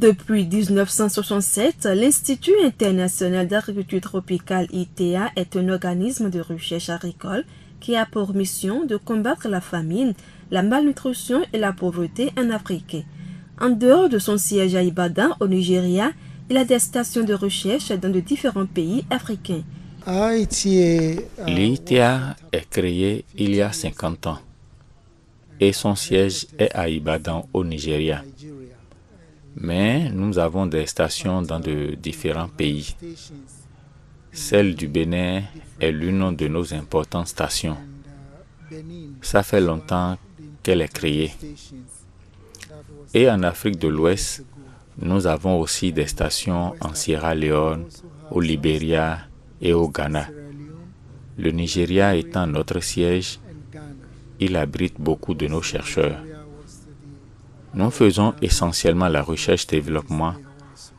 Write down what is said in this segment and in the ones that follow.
Depuis 1967, l'Institut international d'agriculture tropicale ITA est un organisme de recherche agricole qui a pour mission de combattre la famine, la malnutrition et la pauvreté en Afrique. En dehors de son siège à Ibadan, au Nigeria, il a des stations de recherche dans de différents pays africains. L'ITA est créé il y a 50 ans et son siège est à Ibadan, au Nigeria. Mais nous avons des stations dans de différents pays. Celle du Bénin est l'une de nos importantes stations. Ça fait longtemps qu'elle est créée. Et en Afrique de l'Ouest, nous avons aussi des stations en Sierra Leone, au Libéria et au Ghana. Le Nigeria étant notre siège, il abrite beaucoup de nos chercheurs. Nous faisons essentiellement la recherche-développement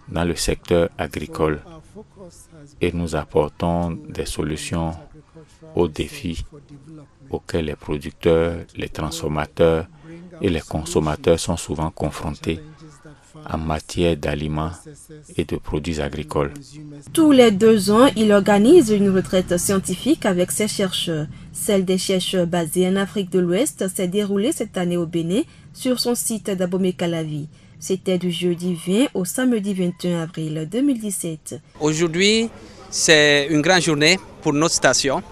dans le secteur agricole et nous apportons des solutions aux défis auxquels les producteurs, les transformateurs et les consommateurs sont souvent confrontés en matière d'aliments et de produits agricoles. Tous les 2 ans, il organise une retraite scientifique avec ses chercheurs. Celle des chercheurs basés en Afrique de l'Ouest s'est déroulée cette année au Bénin sur son site d'Abomey-Calavi. C'était du jeudi 20 au samedi 21 avril 2017. Aujourd'hui, c'est une grande journée pour notre station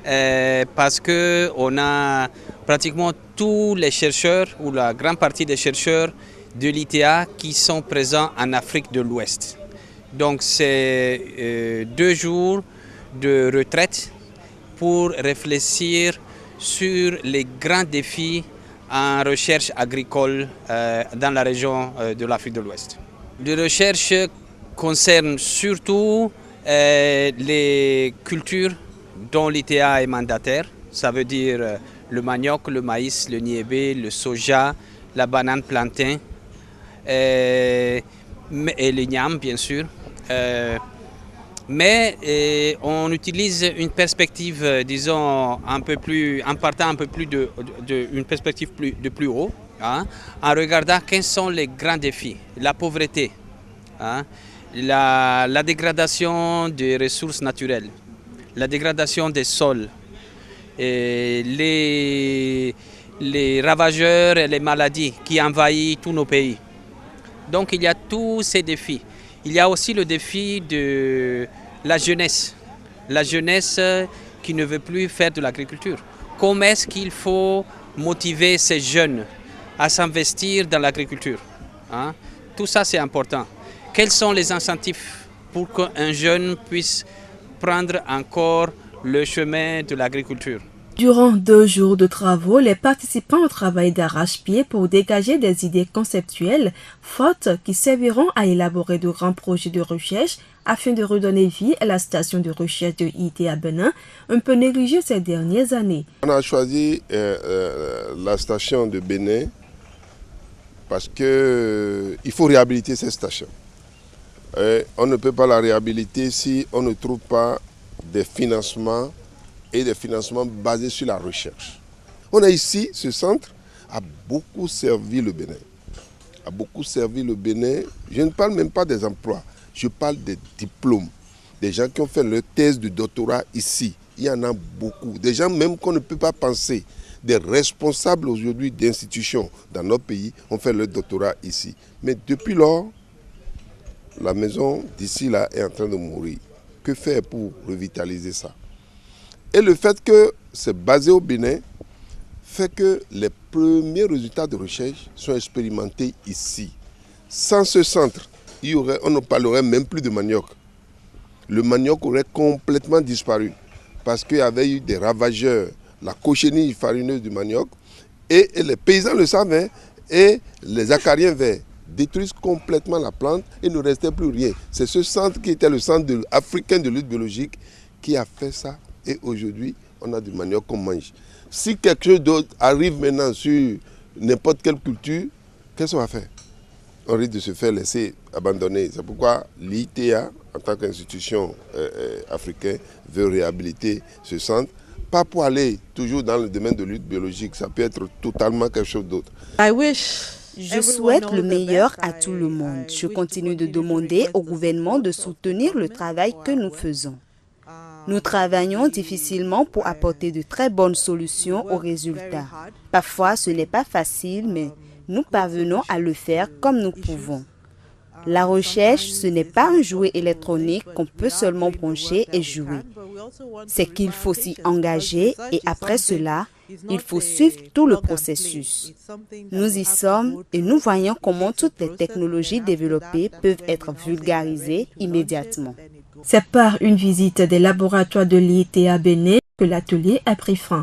parce qu'on a pratiquement tous les chercheurs ou la grande partie des chercheurs de l'ITA qui sont présents en Afrique de l'Ouest. Donc c'est 2 jours de retraite pour réfléchir sur les grands défis en recherche agricole dans la région de l'Afrique de l'Ouest. Les recherches concernent surtout les cultures dont l'ITA est mandataire, ça veut dire le manioc, le maïs, le niébé, le soja, la banane plantain et l'igname bien sûr. Mais on utilise une perspective, disons, en partant un peu plus une perspective de plus haut, hein, en regardant quels sont les grands défis, la pauvreté, hein, la dégradation des ressources naturelles, la dégradation des sols, et les ravageurs et les maladies qui envahissent tous nos pays. Donc il y a tous ces défis. Il y a aussi le défi de la jeunesse qui ne veut plus faire de l'agriculture. Comment est-ce qu'il faut motiver ces jeunes à s'investir dans l'agriculture, hein? Tout ça c'est important. Quels sont les incitatifs pour qu'un jeune puisse prendre encore le chemin de l'agriculture? Durant 2 jours de travaux, les participants ont travaillé d'arrache-pied pour dégager des idées conceptuelles fortes qui serviront à élaborer de grands projets de recherche afin de redonner vie à la station de recherche de ITA Bénin, un peu négligée ces dernières années. On a choisi la station de Bénin parce qu'il faut réhabiliter cette station. On ne peut pas la réhabiliter si on ne trouve pas des financements et des financements basés sur la recherche. On a ici, ce centre a beaucoup servi le Bénin. Je ne parle même pas des emplois, je parle des diplômes. Des gens qui ont fait leur thèse de doctorat ici. Il y en a beaucoup. Des gens même qu'on ne peut pas penser. Des responsables aujourd'hui d'institutions dans notre pays ont fait leur doctorat ici. Mais depuis lors, la maison d'ici là est en train de mourir. Que faire pour revitaliser ça? Et le fait que c'est basé au Bénin fait que les premiers résultats de recherche sont expérimentés ici. Sans ce centre, on ne parlerait même plus de manioc. Le manioc aurait complètement disparu parce qu'il y avait eu des ravageurs, la cochenille farineuse du manioc, et les paysans le savaient, et les acariens verts détruisent complètement la plante et il ne restait plus rien. C'est ce centre qui était le centre africain de lutte biologique qui a fait ça. Et aujourd'hui, on a du manioc qu'on mange. Si quelque chose d'autre arrive maintenant sur n'importe quelle culture, qu'est-ce qu'on va faire? On risque de se faire laisser abandonner. C'est pourquoi l'ITA, en tant qu'institution africaine, veut réhabiliter ce centre. Pas pour aller toujours dans le domaine de lutte biologique, ça peut être totalement quelque chose d'autre. I wish Je souhaite le meilleur à tout le monde. Je continue de demander au gouvernement de soutenir le travail que nous faisons. Nous travaillons difficilement pour apporter de très bonnes solutions aux résultats. Parfois, ce n'est pas facile, mais nous parvenons à le faire comme nous pouvons. La recherche, ce n'est pas un jouet électronique qu'on peut seulement brancher et jouer. C'est qu'il faut s'y engager et après cela, il faut suivre tout le processus. Nous y sommes et nous voyons comment toutes les technologies développées peuvent être vulgarisées immédiatement. C'est par une visite des laboratoires de l'ITA Bénin que l'atelier a pris fin.